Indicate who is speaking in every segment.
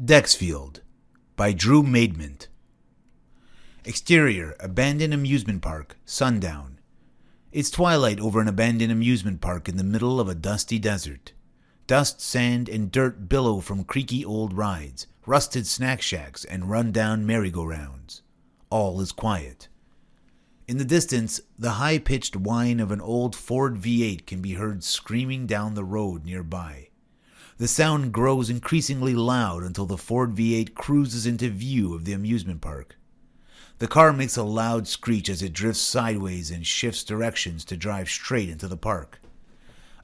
Speaker 1: Dexfield by Drew Maidment. Exterior, abandoned amusement park, sundown. It's twilight over an abandoned amusement park in the middle of a dusty desert. Dust, sand, and dirt billow from creaky old rides, rusted snack shacks, and run-down merry-go-rounds. All is quiet. In the distance, the high-pitched whine of an old Ford V8 can be heard screaming down the road nearby. The sound grows increasingly loud until the Ford V8 cruises into view of the amusement park. The car makes a loud screech as it drifts sideways and shifts directions to drive straight into the park.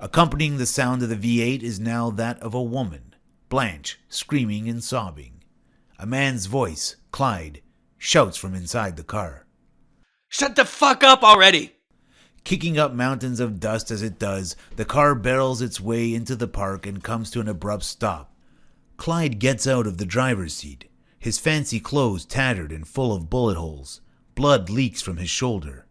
Speaker 1: Accompanying the sound of the V8 is now that of a woman, Blanche, screaming and sobbing. A man's voice, Clyde, shouts from inside the car.
Speaker 2: "Shut the fuck up already!"
Speaker 1: Kicking up mountains of dust as it does, the car barrels its way into the park and comes to an abrupt stop. Clyde gets out of the driver's seat, his fancy clothes tattered and full of bullet holes. Blood leaks from his shoulder.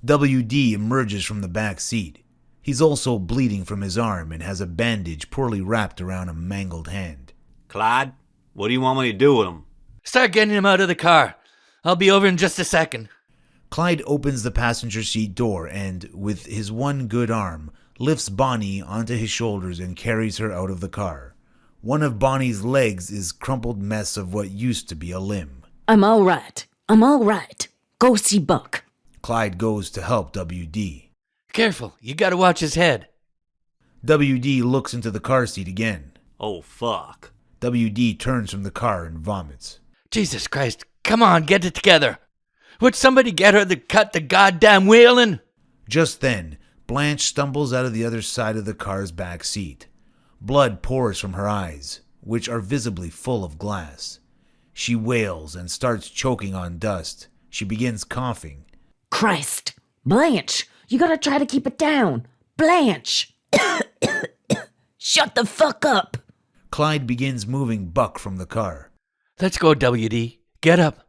Speaker 1: WD emerges from the back seat. He's also bleeding from his arm and has a bandage poorly wrapped around a mangled hand.
Speaker 3: "Clyde, what do you want me to do with him?"
Speaker 2: "Start getting him out of the car. I'll be over in just a second."
Speaker 1: Clyde opens the passenger seat door and, with his one good arm, lifts Bonnie onto his shoulders and carries her out of the car. One of Bonnie's legs is a crumpled mess of what used to be a limb.
Speaker 4: I'm all right. Go see Buck."
Speaker 1: Clyde goes to help WD.
Speaker 2: "Careful, you gotta watch his head."
Speaker 1: WD looks into the car seat again.
Speaker 3: "Oh, fuck."
Speaker 1: WD turns from the car and vomits.
Speaker 2: "Jesus Christ, come on, get it together. Would somebody get her to cut the goddamn wheeling?"
Speaker 1: Just then, Blanche stumbles out of the other side of the car's back seat. Blood pours from her eyes, which are visibly full of glass. She wails and starts choking on dust. She begins coughing.
Speaker 4: "Christ! Blanche! You gotta try to keep it down! Blanche! Shut the fuck up!"
Speaker 1: Clyde begins moving Buck from the car.
Speaker 2: "Let's go, WD. Get up.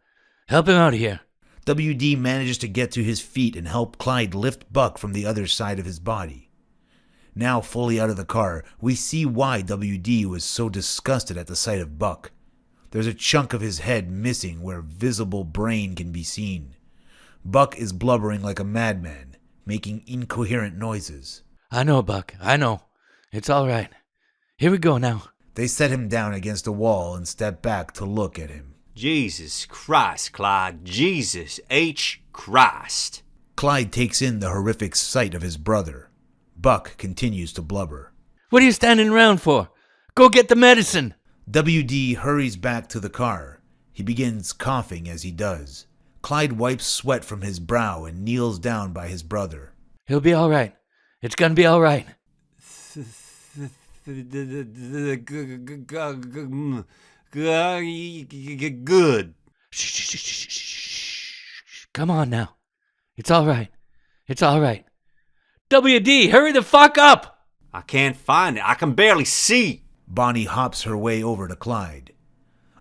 Speaker 2: Help him out of here."
Speaker 1: WD manages to get to his feet and help Clyde lift Buck from the other side of his body. Now fully out of the car, we see why WD was so disgusted at the sight of Buck. There's a chunk of his head missing where visible brain can be seen. Buck is blubbering like a madman, making incoherent noises.
Speaker 2: "I know, Buck. I know. It's all right. Here we go now."
Speaker 1: They set him down against a wall and step back to look at him.
Speaker 3: Jesus Christ, Clyde. Jesus H. Christ.
Speaker 1: Clyde takes in the horrific sight of his brother. Buck continues to blubber.
Speaker 2: "What are you standing around for? Go get the medicine."
Speaker 1: WD hurries back to the car. He begins coughing as he does. Clyde wipes sweat from his brow and kneels down by his brother.
Speaker 2: "He'll be all right. It's gonna be all right."
Speaker 3: Good.
Speaker 2: Shh. Come on now. It's all right. It's all right. WD, hurry the fuck up!
Speaker 3: I can't find it. I can barely see.
Speaker 1: Bonnie hops her way over to Clyde.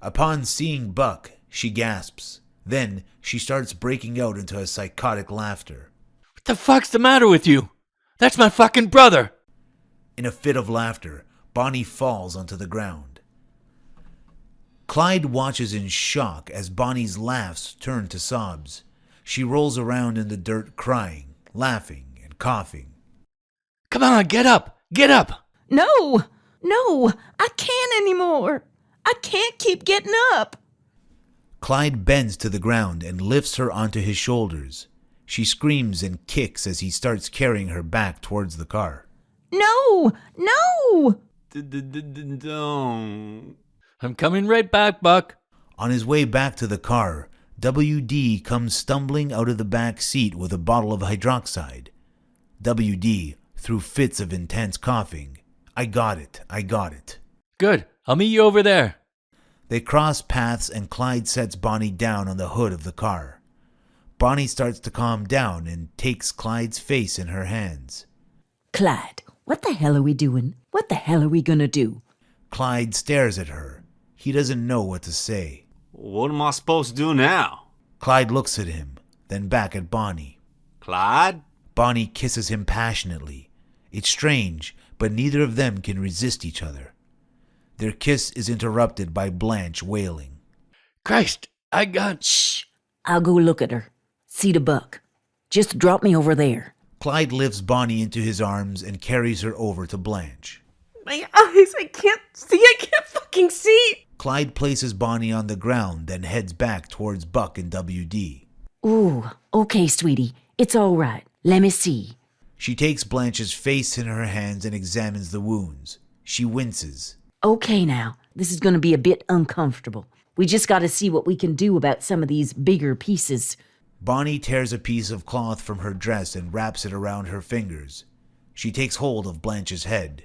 Speaker 1: Upon seeing Buck, she gasps. Then she starts breaking out into a psychotic laughter.
Speaker 2: "What the fuck's the matter with you? That's my fucking brother!"
Speaker 1: In a fit of laughter, Bonnie falls onto the ground. Clyde watches in shock as Bonnie's laughs turn to sobs. She rolls around in the dirt crying, laughing, and coughing.
Speaker 2: "Come on, get up! Get up!"
Speaker 4: No, I can't anymore. I can't keep getting up."
Speaker 1: Clyde bends to the ground and lifts her onto his shoulders. She screams and kicks as he starts carrying her back towards the car.
Speaker 4: No!
Speaker 3: Don't.
Speaker 2: "I'm coming right back, Buck."
Speaker 1: On his way back to the car, WD comes stumbling out of the back seat with a bottle of hydroxide. WD, through fits of intense coughing, I got it.
Speaker 2: "Good. I'll meet you over there."
Speaker 1: They cross paths and Clyde sets Bonnie down on the hood of the car. Bonnie starts to calm down and takes Clyde's face in her hands.
Speaker 4: "Clyde, what the hell are we doing? What the hell are we gonna do?"
Speaker 1: Clyde stares at her. He doesn't know what to say.
Speaker 3: What am I supposed to do now?
Speaker 1: Clyde looks at him, then back at Bonnie.
Speaker 3: Clyde?
Speaker 1: Bonnie kisses him passionately. It's strange, but neither of them can resist each other. Their kiss is interrupted by Blanche wailing.
Speaker 2: Christ, I got...
Speaker 4: Shh. I'll go look at her. See the buck. Just drop me over there.
Speaker 1: Clyde lifts Bonnie into his arms and carries her over to Blanche.
Speaker 5: My eyes, I can't see. I can't fucking see.
Speaker 1: Clyde places Bonnie on the ground, then heads back towards Buck and WD.
Speaker 4: Ooh, okay, sweetie. It's all right. Let me see.
Speaker 1: She takes Blanche's face in her hands and examines the wounds. She winces.
Speaker 4: Okay now, this is gonna be a bit uncomfortable. We just gotta see what we can do about some of these bigger pieces.
Speaker 1: Bonnie tears a piece of cloth from her dress and wraps it around her fingers. She takes hold of Blanche's head.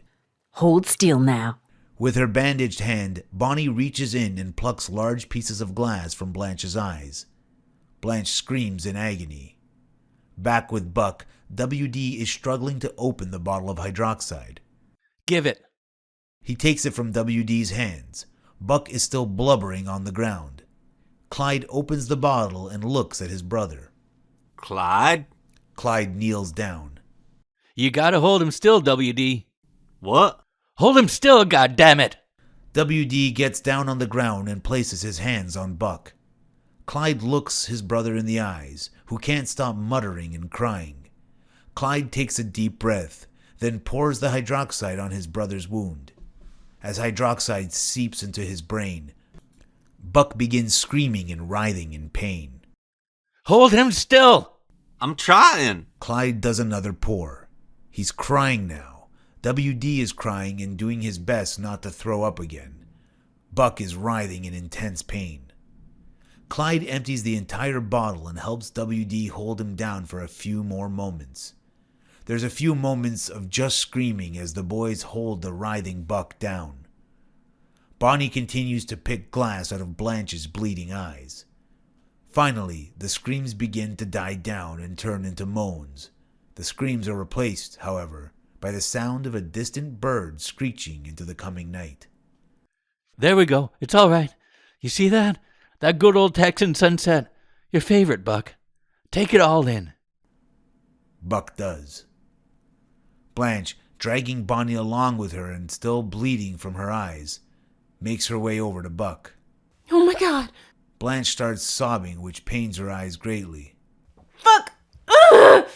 Speaker 4: Hold still now.
Speaker 1: With her bandaged hand, Bonnie reaches in and plucks large pieces of glass from Blanche's eyes. Blanche screams in agony. Back with Buck, WD is struggling to open the bottle of hydroxide.
Speaker 2: Give it.
Speaker 1: He takes it from WD's hands. Buck is still blubbering on the ground. Clyde opens the bottle and looks at his brother.
Speaker 3: Clyde?
Speaker 1: Clyde kneels down.
Speaker 2: You gotta hold him still, WD.
Speaker 3: What?
Speaker 2: Hold him still, goddammit!
Speaker 1: WD gets down on the ground and places his hands on Buck. Clyde looks his brother in the eyes, who can't stop muttering and crying. Clyde takes a deep breath, then pours the hydroxide on his brother's wound. As hydroxide seeps into his brain, Buck begins screaming and writhing in pain.
Speaker 2: Hold him still!
Speaker 3: I'm trying.
Speaker 1: Clyde does another pour. He's crying now. WD is crying and doing his best not to throw up again. Buck is writhing in intense pain. Clyde empties the entire bottle and helps WD hold him down for a few more moments. There's a few moments of just screaming as the boys hold the writhing Buck down. Bonnie continues to pick glass out of Blanche's bleeding eyes. Finally, the screams begin to die down and turn into moans. The screams are replaced, however, by the sound of a distant bird screeching into the coming night.
Speaker 2: There we go. It's all right. You see that? That good old Texan sunset. Your favorite, Buck. Take it all in.
Speaker 1: Buck does. Blanche, dragging Bonnie along with her and still bleeding from her eyes, makes her way over to Buck.
Speaker 5: Oh my god.
Speaker 1: Blanche starts sobbing, which pains her eyes greatly.
Speaker 5: Fuck. Ugh!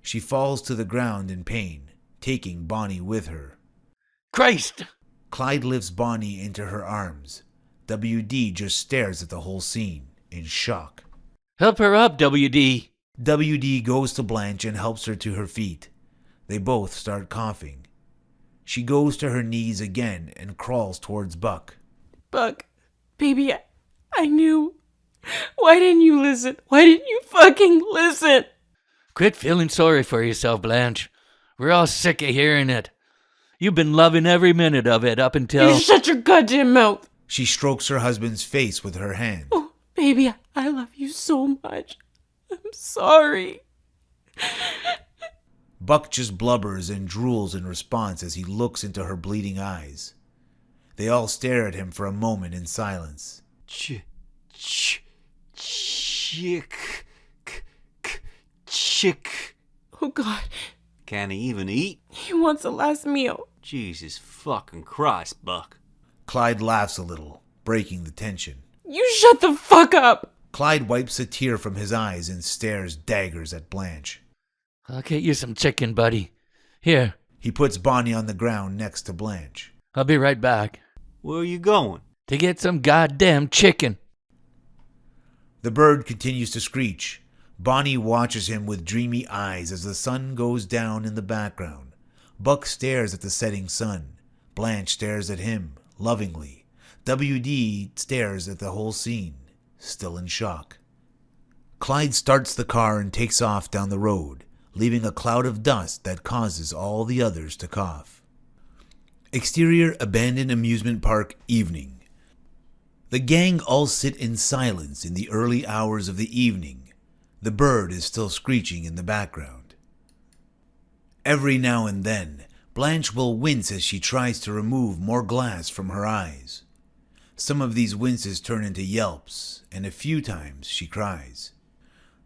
Speaker 1: She falls to the ground in pain, taking Bonnie with her.
Speaker 2: Christ!
Speaker 1: Clyde lifts Bonnie into her arms. WD just stares at the whole scene, in shock.
Speaker 2: Help her up, WD.
Speaker 1: WD goes to Blanche and helps her to her feet. They both start coughing. She goes to her knees again and crawls towards Buck.
Speaker 5: Buck, baby, I knew. Why didn't you listen? Why didn't you fucking listen?
Speaker 2: Quit feeling sorry for yourself, Blanche. We're all sick of hearing it. You've been loving every minute of it up until...
Speaker 5: You shut your goddamn mouth.
Speaker 1: She strokes her husband's face with her hand.
Speaker 5: Oh, baby, I love you so much. I'm sorry.
Speaker 1: Buck just blubbers and drools in response as he looks into her bleeding eyes. They all stare at him for a moment in silence.
Speaker 3: Chick. Chick.
Speaker 5: Oh god,
Speaker 3: Can't he even eat?
Speaker 5: he wants a last meal.
Speaker 3: Jesus fucking Christ, Buck.
Speaker 1: Clyde laughs a little, breaking the tension.
Speaker 5: You shut the fuck up.
Speaker 1: Clyde wipes a tear from his eyes and stares daggers at Blanche.
Speaker 2: I'll get you some chicken, buddy. Here,
Speaker 1: He puts Bonnie on the ground next to Blanche.
Speaker 2: I'll be right back.
Speaker 3: Where are you going?
Speaker 2: To get some goddamn chicken.
Speaker 1: The bird continues to screech. Bonnie watches him with dreamy eyes as the sun goes down in the background. Buck stares at the setting sun. Blanche stares at him, lovingly. WD stares at the whole scene, still in shock. Clyde starts the car and takes off down the road, leaving a cloud of dust that causes all the others to cough. Exterior abandoned amusement park evening. The gang all sit in silence in the early hours of the evening. The bird is still screeching in the background. Every now and then, Blanche will wince as she tries to remove more glass from her eyes. Some of these winces turn into yelps, and a few times she cries.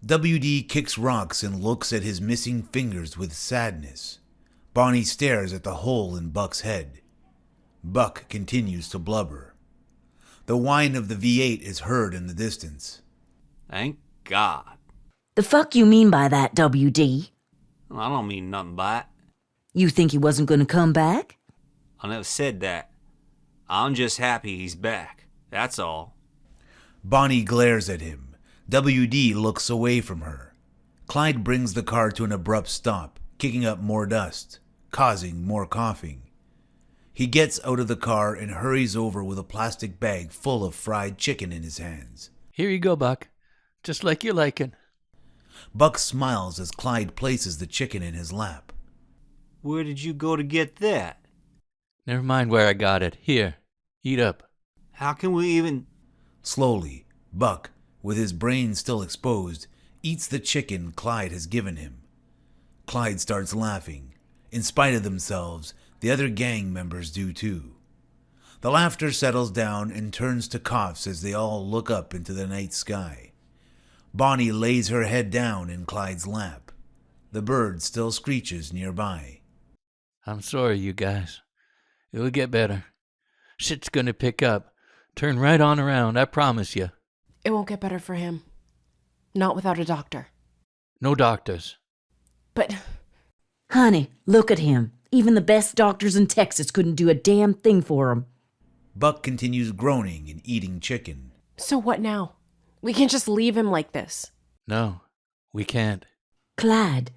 Speaker 1: WD kicks rocks and looks at his missing fingers with sadness. Bonnie stares at the hole in Buck's head. Buck continues to blubber. The whine of the V8 is heard in the distance.
Speaker 3: Thank God.
Speaker 4: The fuck you mean by that, WD?
Speaker 3: I don't mean nothing by it.
Speaker 4: You think he wasn't gonna come back?
Speaker 3: I never said that. I'm just happy he's back. That's all.
Speaker 1: Bonnie glares at him. WD looks away from her. Clyde brings the car to an abrupt stop, kicking up more dust, causing more coughing. He gets out of the car and hurries over with a plastic bag full of fried chicken in his hands.
Speaker 2: Here you go, Buck. Just like you like it.
Speaker 1: Buck smiles as Clyde places the chicken in his lap.
Speaker 3: Where did you go to get that?
Speaker 2: Never mind where I got it. Here, eat up.
Speaker 3: How can we even...
Speaker 1: Slowly, Buck, with his brain still exposed, eats the chicken Clyde has given him. Clyde starts laughing. In spite of themselves, the other gang members do too. The laughter settles down and turns to coughs as they all look up into the night sky. Bonnie lays her head down in Clyde's lap. The bird still screeches nearby.
Speaker 2: I'm sorry, you guys. It'll get better. Shit's gonna pick up. Turn right on around, I promise you.
Speaker 5: It won't get better for him. Not without a doctor.
Speaker 2: No doctors.
Speaker 5: But
Speaker 4: Honey, look at him. Even the best doctors in Texas couldn't do a damn thing for him.
Speaker 1: Buck continues groaning and eating chicken.
Speaker 5: so what now? We can't just leave him like this.
Speaker 2: No, we can't.
Speaker 4: Clyde.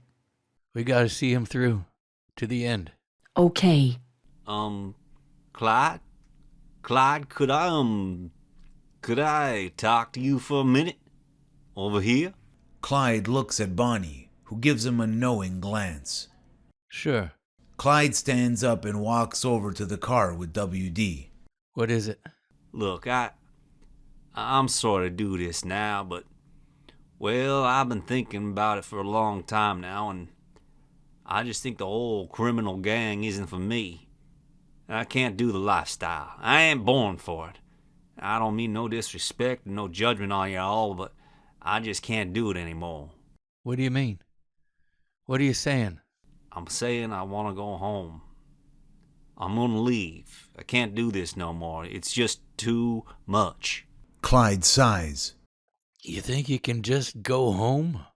Speaker 2: We gotta see him through. To the end.
Speaker 4: Okay.
Speaker 3: Clyde? Clyde, could I talk to you for a minute? Over here?
Speaker 1: Clyde looks at Bonnie, who gives him a knowing glance.
Speaker 2: Sure.
Speaker 1: Clyde stands up and walks over to the car with WD.
Speaker 2: What is it?
Speaker 3: Look, I'm sorry to do this now, but, well, I've been thinking about it for a long time now, and I just think the whole criminal gang isn't for me. I can't do the lifestyle. I ain't born for it. I don't mean no disrespect and no judgment on y'all, but I just can't do it anymore.
Speaker 2: What do you mean? What are you saying?
Speaker 3: I'm saying I want to go home. I'm gonna leave. I can't do this no more. It's just too much.
Speaker 1: Clyde sighs.
Speaker 2: You think you can just go home?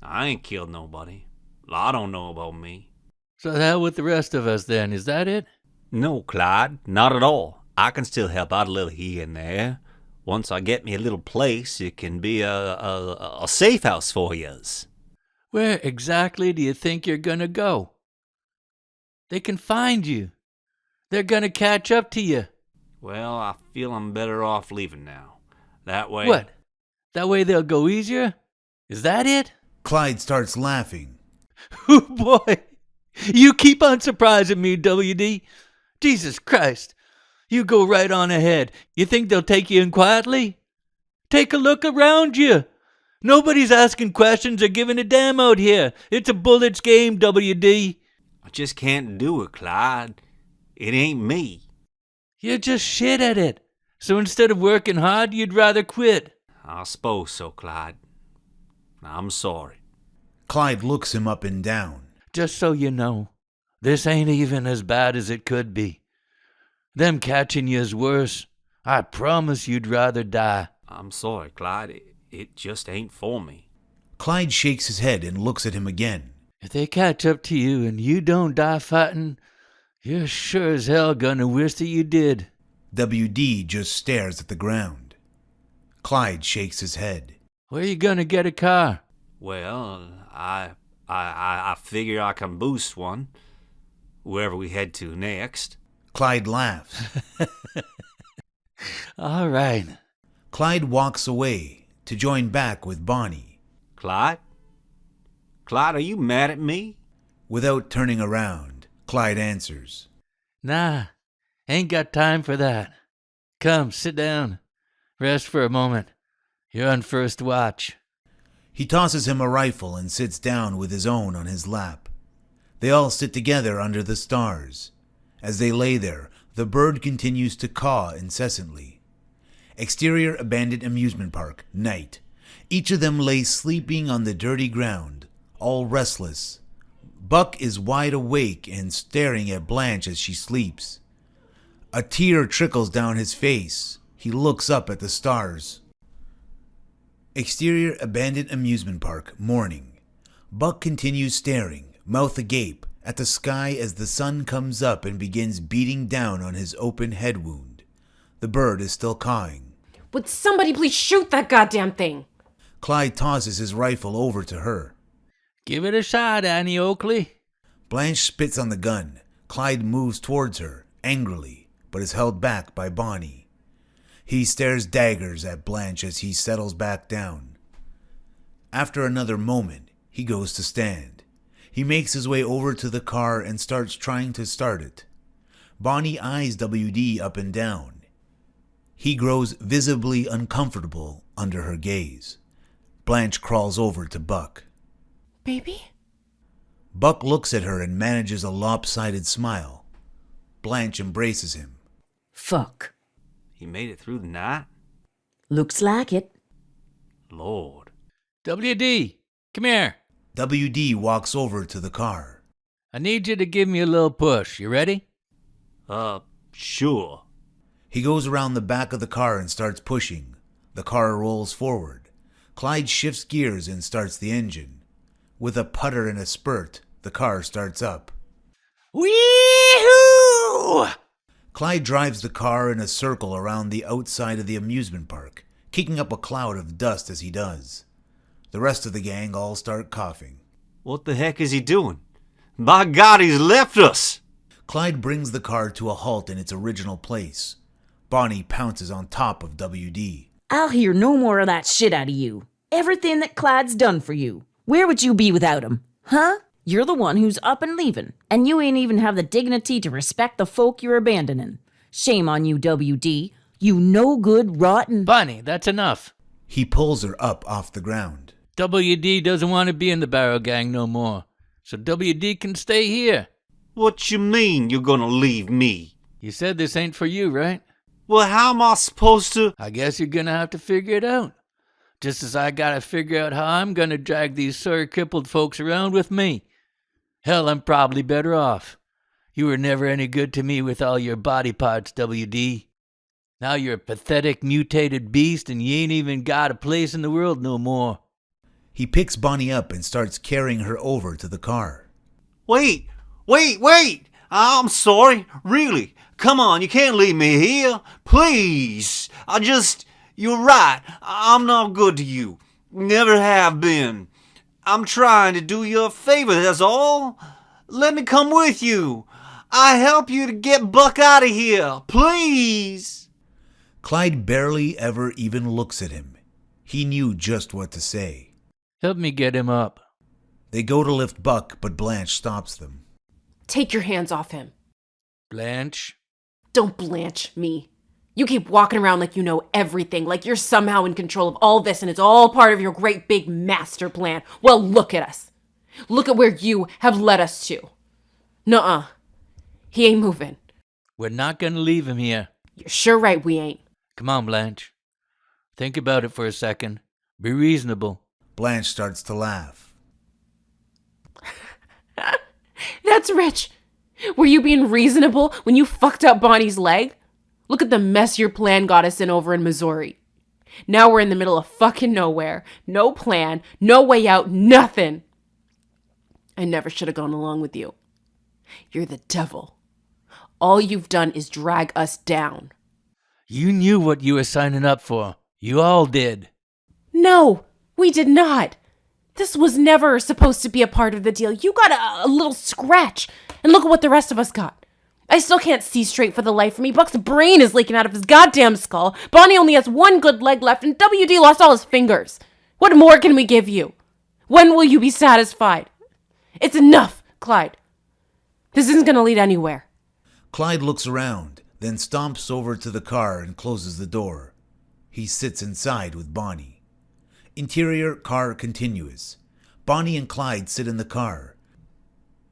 Speaker 3: I ain't killed nobody. I don't know about me.
Speaker 2: So the hell with the rest of us then, is that it?
Speaker 3: No, Clyde, not at all. I can still help out a little here and there. Once I get me a little place, it can be a safe house for yous.
Speaker 2: Where exactly do you think you're gonna go? They can find you. They're gonna catch up to you.
Speaker 3: Well, I feel I'm better off leaving now. That way...
Speaker 2: What? That way they'll go easier? Is that it?
Speaker 1: Clyde starts laughing.
Speaker 2: Oh boy, you keep on surprising me, WD. Jesus Christ, you go right on ahead. You think they'll take you in quietly? Take a look around you. Nobody's asking questions or giving a damn out here. It's a bullets game, WD.
Speaker 3: I just can't do it, Clyde. It ain't me.
Speaker 2: You're just shit at it. So instead of working hard, you'd rather quit.
Speaker 3: I suppose so, Clyde. I'm sorry.
Speaker 1: Clyde looks him up and down.
Speaker 2: Just so you know, this ain't even as bad as it could be. Them catching you's worse. I promise you'd rather die.
Speaker 3: I'm sorry, Clyde. It just ain't for me.
Speaker 1: Clyde shakes his head and looks at him again.
Speaker 2: If they catch up to you and you don't die fighting, you're sure as hell gonna wish that you did.
Speaker 1: WD just stares at the ground. Clyde shakes his head.
Speaker 2: Where you gonna get a car?
Speaker 3: Well, I figure I can boost one, wherever we head to next.
Speaker 1: Clyde laughs.
Speaker 2: All right.
Speaker 1: Clyde walks away to join back with Bonnie.
Speaker 3: Clyde? Clyde, are you mad at me?
Speaker 1: Without turning around, Clyde answers.
Speaker 2: Nah, ain't got time for that. Come, sit down. Rest for a moment. You're on first watch.
Speaker 1: He tosses him a rifle and sits down with his own on his lap. They all sit together under the stars. As they lay there, the bird continues to caw incessantly. Exterior abandoned amusement park, night. Each of them lays sleeping on the dirty ground, all restless. Buck is wide awake and staring at Blanche as she sleeps. A tear trickles down his face. He looks up at the stars. Exterior abandoned amusement park, morning. Buck continues staring, mouth agape, at the sky as the sun comes up and begins beating down on his open head wound. The bird is still cawing.
Speaker 5: Would somebody please shoot that goddamn thing?
Speaker 1: Clyde tosses his rifle over to her.
Speaker 2: Give it a shot, Annie Oakley.
Speaker 1: Blanche spits on the gun. Clyde moves towards her, angrily, but is held back by Bonnie. He stares daggers at Blanche as he settles back down. After another moment, he goes to stand. He makes his way over to the car and starts trying to start it. Bonnie eyes WD up and down. He grows visibly uncomfortable under her gaze. Blanche crawls over to Buck.
Speaker 5: Baby?
Speaker 1: Buck looks at her and manages a lopsided smile. Blanche embraces him.
Speaker 4: Fuck.
Speaker 3: He made it through the night?
Speaker 4: Looks like it.
Speaker 3: Lord.
Speaker 2: WD, come here.
Speaker 1: WD walks over to the car.
Speaker 2: I need you to give me a little push. You ready?
Speaker 3: Sure.
Speaker 1: He goes around the back of the car and starts pushing. The car rolls forward. Clyde shifts gears and starts the engine. With a putter and a spurt, the car starts up.
Speaker 2: Wee-hoo!
Speaker 1: Clyde drives the car in a circle around the outside of the amusement park, kicking up a cloud of dust as he does. The rest of the gang all start coughing.
Speaker 3: What the heck is he doing? By God, he's left us!
Speaker 1: Clyde brings the car to a halt in its original place. Bonnie pounces on top of WD.
Speaker 4: I'll hear no more of that shit out of you. Everything that Clyde's done for you. Where would you be without him? Huh? You're the one who's up and leaving, and you ain't even have the dignity to respect the folk you're abandoning. Shame on you, WD. You no good, rotten...
Speaker 2: Bonnie, that's enough.
Speaker 1: He pulls her up off the ground.
Speaker 2: WD doesn't want to be in the Barrow Gang no more, so WD can stay here.
Speaker 3: What you mean you're gonna leave me?
Speaker 2: You said this ain't for you, right?
Speaker 3: Well, how am I supposed to...
Speaker 2: I guess you're gonna have to figure it out. Just as I gotta figure out how I'm gonna drag these sore crippled folks around with me. Hell, I'm probably better off. You were never any good to me with all your body parts, WD. Now you're a pathetic, mutated beast and you ain't even got a place in the world no more.
Speaker 1: He picks Bonnie up and starts carrying her over to the car.
Speaker 3: Wait! I'm sorry, really. Come on, you can't leave me here. Please. You're right. I'm not good to you. Never have been. I'm trying to do you a favor, that's all. Let me come with you. I help you to get Buck out of here. Please.
Speaker 1: Clyde barely ever even looks at him. He knew just what to say.
Speaker 2: Help me get him up.
Speaker 1: They go to lift Buck, but Blanche stops them.
Speaker 5: Take your hands off him.
Speaker 2: Blanche?
Speaker 5: Don't blanch me. You keep walking around like you know everything, like you're somehow in control of all this and it's all part of your great big master plan. Well, look at us. Look at where you have led us to. Nuh-uh. He ain't moving.
Speaker 2: We're not gonna leave him here.
Speaker 5: You're sure right we ain't.
Speaker 2: Come on, Blanche. Think about it for a second. Be reasonable.
Speaker 1: Blanche starts to laugh.
Speaker 5: That's rich. Were you being reasonable when you fucked up Bonnie's leg? Look at the mess your plan got us in over in Missouri. Now we're in the middle of fucking nowhere. No plan, no way out, nothing. I never should have gone along with you. You're the devil. All you've done is drag us down.
Speaker 2: You knew what you were signing up for. You all did.
Speaker 5: No, we did not. This was never supposed to be a part of the deal. You got a little scratch, and look at what the rest of us got. I still can't see straight for the life of me. Buck's brain is leaking out of his goddamn skull. Bonnie only has one good leg left, and WD lost all his fingers. What more can we give you? When will you be satisfied? It's enough, Clyde. This isn't going to lead anywhere.
Speaker 1: Clyde looks around, then stomps over to the car and closes the door. He sits inside with Bonnie. Interior car continuous. Bonnie and Clyde sit in the car,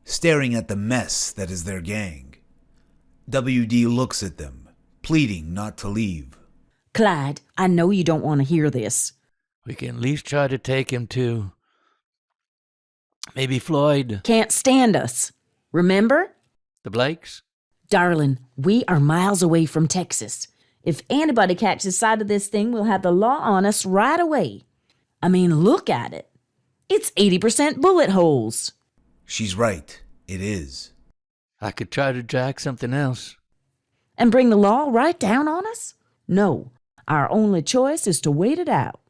Speaker 1: staring at the mess that is their gang. WD looks at them, pleading not to leave.
Speaker 4: Clyde, I know you don't want to hear this.
Speaker 2: We can at least try to take him to... maybe Floyd.
Speaker 4: Can't stand us. Remember?
Speaker 2: The Blakes?
Speaker 4: Darling, we are miles away from Texas. If anybody catches sight of this thing, we'll have the law on us right away. I mean, look at it. It's 80% bullet holes.
Speaker 1: She's right. It is.
Speaker 2: I could try to jack something else.
Speaker 4: And bring the law right down on us? No, our only choice is to wait it out.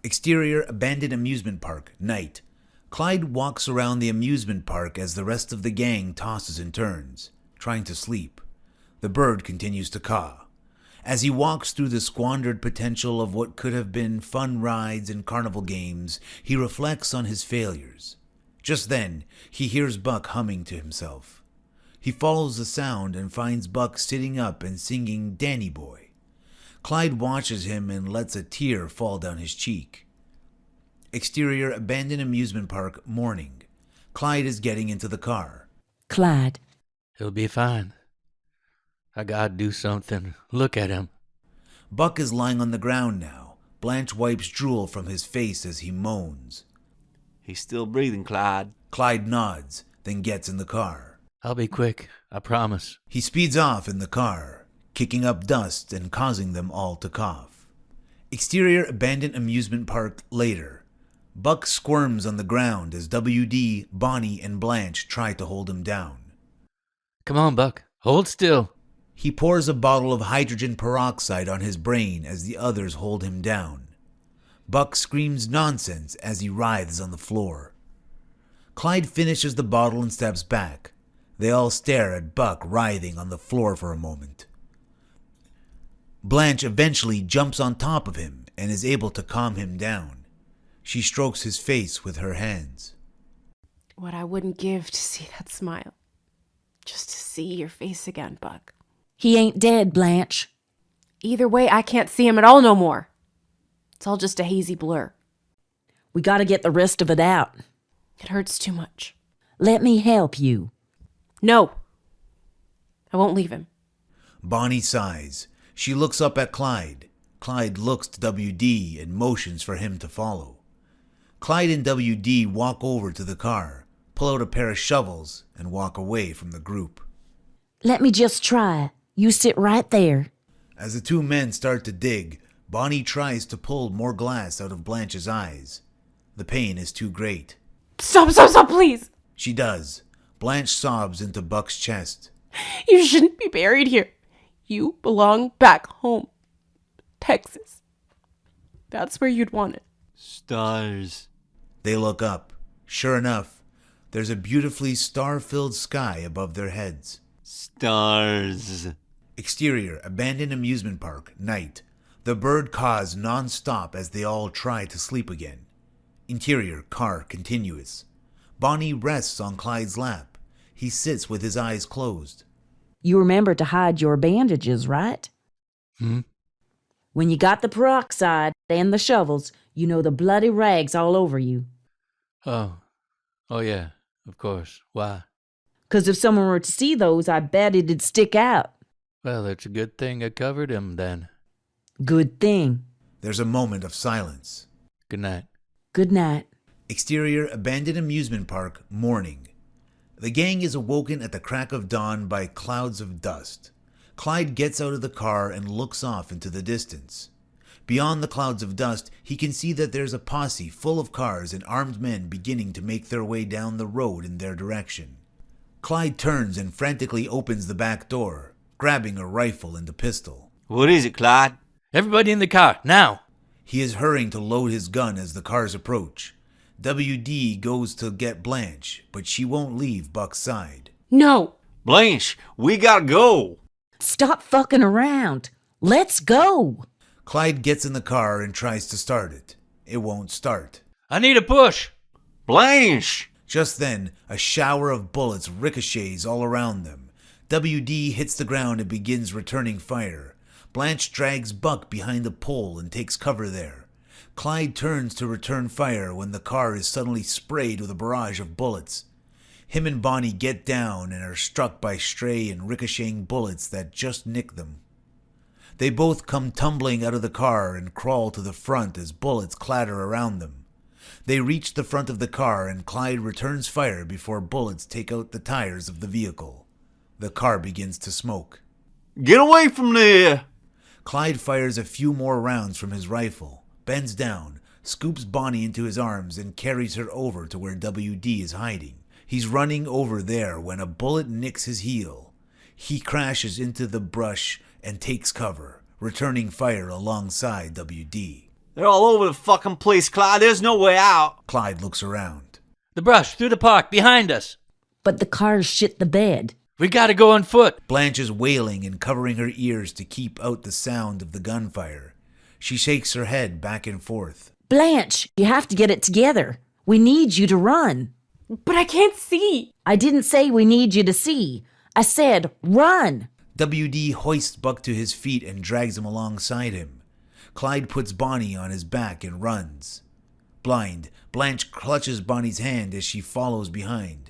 Speaker 1: Exterior abandoned amusement park, night. Clyde walks around the amusement park as the rest of the gang tosses and turns, trying to sleep. The bird continues to caw. As he walks through the squandered potential of what could have been fun rides and carnival games, he reflects on his failures. Just then, he hears Buck humming to himself. He follows the sound and finds Buck sitting up and singing Danny Boy. Clyde watches him and lets a tear fall down his cheek. Exterior abandoned amusement park, morning. Clyde is getting into the car.
Speaker 4: Clyde.
Speaker 2: He'll be fine. I gotta do something. Look at him.
Speaker 1: Buck is lying on the ground now. Blanche wipes drool from his face as he moans.
Speaker 3: He's still breathing, Clyde.
Speaker 1: Clyde nods, then gets in the car.
Speaker 2: I'll be quick, I promise.
Speaker 1: He speeds off in the car, kicking up dust and causing them all to cough. Exterior abandoned amusement park, later. Buck squirms on the ground as WD, Bonnie, and Blanche try to hold him down.
Speaker 2: Come on, Buck. Hold still.
Speaker 1: He pours a bottle of hydrogen peroxide on his brain as the others hold him down. Buck screams nonsense as he writhes on the floor. Clyde finishes the bottle and steps back. They all stare at Buck writhing on the floor for a moment. Blanche eventually jumps on top of him and is able to calm him down. She strokes his face with her hands.
Speaker 5: What I wouldn't give to see that smile. Just to see your face again, Buck.
Speaker 4: He ain't dead, Blanche.
Speaker 5: Either way, I can't see him at all no more. It's all just a hazy blur.
Speaker 4: We gotta get the rest of it out.
Speaker 5: It hurts too much.
Speaker 4: Let me help you.
Speaker 5: No. I won't leave him.
Speaker 1: Bonnie sighs. She looks up at Clyde. Clyde looks to WD and motions for him to follow. Clyde and WD walk over to the car, pull out a pair of shovels, and walk away from the group.
Speaker 4: Let me just try. You sit right there.
Speaker 1: As the two men start to dig, Bonnie tries to pull more glass out of Blanche's eyes. The pain is too great.
Speaker 5: Stop, please.
Speaker 1: She does. Blanche sobs into Buck's chest.
Speaker 5: You shouldn't be buried here. You belong back home. Texas. That's where you'd want it.
Speaker 3: Stars.
Speaker 1: They look up. Sure enough, there's a beautifully star-filled sky above their heads.
Speaker 3: Stars.
Speaker 1: Exterior, abandoned amusement park, night. The bird caws non-stop as they all try to sleep again. Interior, car, continuous. Bonnie rests on Clyde's lap. He sits with his eyes closed.
Speaker 4: You remember to hide your bandages, right? When you got the peroxide and the shovels, you know the bloody rags all over you.
Speaker 2: Oh yeah, of course. Why?
Speaker 4: 'Cause if someone were to see those, I bet it'd stick out.
Speaker 2: Well, it's a good thing I covered him then.
Speaker 4: Good thing.
Speaker 1: There's a moment of silence.
Speaker 2: Good night.
Speaker 4: Good night.
Speaker 1: Exterior, abandoned amusement park, morning. The gang is awoken at the crack of dawn by clouds of dust. Clyde gets out of the car and looks off into the distance. Beyond the clouds of dust, he can see that there's a posse full of cars and armed men beginning to make their way down the road in their direction. Clyde turns and frantically opens the back door, grabbing a rifle and a pistol.
Speaker 3: What is it, Clyde?
Speaker 2: Everybody in the car, now!
Speaker 1: He is hurrying to load his gun as the cars approach. WD goes to get Blanche, but she won't leave Buck's side.
Speaker 5: No.
Speaker 3: Blanche, we gotta go.
Speaker 4: Stop fucking around. Let's go.
Speaker 1: Clyde gets in the car and tries to start it. It won't start.
Speaker 2: I need a push!
Speaker 3: Blanche!
Speaker 1: Just then, a shower of bullets ricochets all around them. WD hits the ground and begins returning fire. Blanche drags Buck behind a pole and takes cover there. Clyde turns to return fire when the car is suddenly sprayed with a barrage of bullets. Him and Bonnie get down and are struck by stray and ricocheting bullets that just nick them. They both come tumbling out of the car and crawl to the front as bullets clatter around them. They reach the front of the car and Clyde returns fire before bullets take out the tires of the vehicle. The car begins to smoke.
Speaker 3: Get away from there!
Speaker 1: Clyde fires a few more rounds from his rifle, bends down, scoops Bonnie into his arms, and carries her over to where WD is hiding. He's running over there when a bullet nicks his heel. He crashes into the brush and takes cover, returning fire alongside WD.
Speaker 3: They're all over the fucking place, Clyde. There's no way out.
Speaker 1: Clyde looks around.
Speaker 2: The brush, through the park, behind us.
Speaker 4: But the cars shit the bed.
Speaker 2: We gotta go on foot.
Speaker 1: Blanche is wailing and covering her ears to keep out the sound of the gunfire. She shakes her head back and forth.
Speaker 4: Blanche, you have to get it together. We need you to run.
Speaker 5: But I can't see.
Speaker 4: I didn't say we need you to see. I said run.
Speaker 1: WD hoists Buck to his feet and drags him alongside him. Clyde puts Bonnie on his back and runs. Blind, Blanche clutches Bonnie's hand as she follows behind.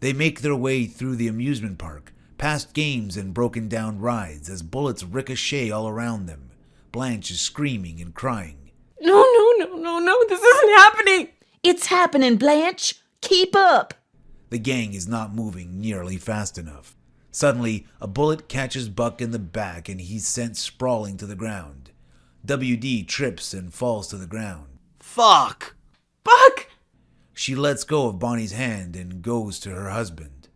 Speaker 1: They make their way through the amusement park, past games and broken down rides as bullets ricochet all around them. Blanche is screaming and crying.
Speaker 5: No, this isn't happening.
Speaker 4: It's happening, Blanche. Keep up.
Speaker 1: The gang is not moving nearly fast enough. Suddenly, a bullet catches Buck in the back and he's sent sprawling to the ground. WD trips and falls to the ground.
Speaker 3: Fuck!
Speaker 5: Buck!
Speaker 1: She lets go of Bonnie's hand and goes to her husband.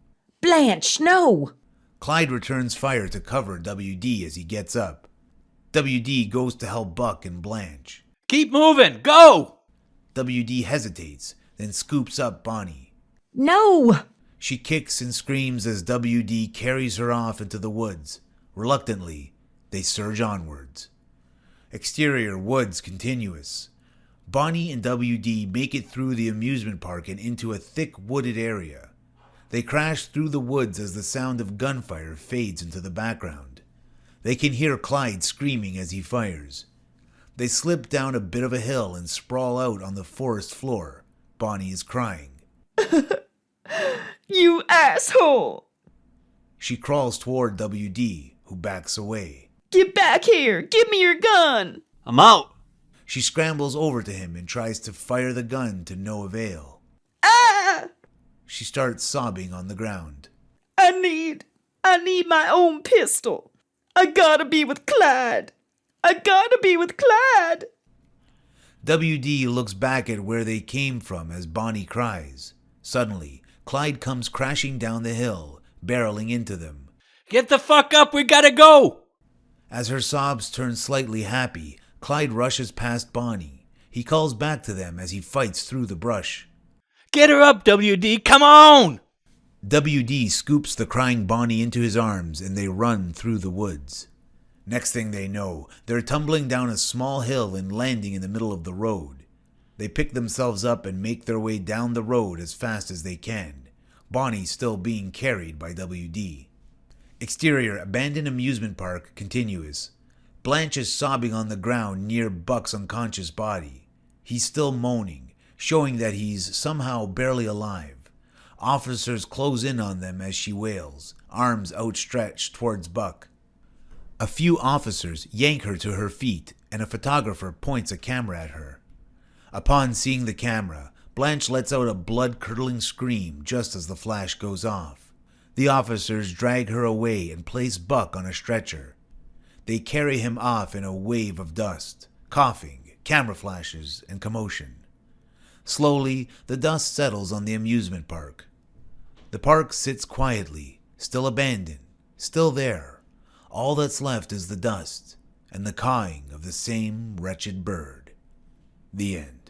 Speaker 4: Blanche, no.
Speaker 1: Clyde returns fire to cover WD as he gets up. WD goes to help Buck and Blanche.
Speaker 2: Keep moving. Go!
Speaker 1: WD hesitates, then scoops up Bonnie.
Speaker 4: No.
Speaker 1: She kicks and screams as WD carries her off into the woods. Reluctantly, they surge onwards. Exterior woods continuous. Bonnie and WD make it through the amusement park and into a thick wooded area. They crash through the woods as the sound of gunfire fades into the background. They can hear Clyde screaming as he fires. They slip down a bit of a hill and sprawl out on the forest floor. Bonnie is crying.
Speaker 4: You asshole.
Speaker 1: She crawls toward WD, who backs away.
Speaker 4: Get back here. Give me your gun.
Speaker 3: I'm out.
Speaker 1: She scrambles over to him and tries to fire the gun to no avail.
Speaker 4: Ah!
Speaker 1: She starts sobbing on the ground.
Speaker 4: I need my own pistol. I gotta be with Clyde. WD
Speaker 1: looks back at where they came from as Bonnie cries. Suddenly, Clyde comes crashing down the hill, barreling into them.
Speaker 2: Get the fuck up. We gotta go.
Speaker 1: As her sobs turn slightly happy, Clyde rushes past Bonnie. He calls back to them as he fights through the brush.
Speaker 2: Get her up, WD. Come on.
Speaker 1: WD scoops the crying Bonnie into his arms and they run through the woods. Next thing they know, they're tumbling down a small hill and landing in the middle of the road. They pick themselves up and make their way down the road as fast as they can, Bonnie still being carried by WD. Exterior abandoned amusement park continuous. Blanche is sobbing on the ground near Buck's unconscious body. He's still moaning, showing that he's somehow barely alive. Officers close in on them as she wails, arms outstretched towards Buck. A few officers yank her to her feet, and a photographer points a camera at her. Upon seeing the camera, Blanche lets out a blood-curdling scream just as the flash goes off. The officers drag her away and place Buck on a stretcher. They carry him off in a wave of dust, coughing, camera flashes, and commotion. Slowly, the dust settles on the amusement park. The park sits quietly, still abandoned, still there. All that's left is the dust and the cawing of the same wretched bird. The end.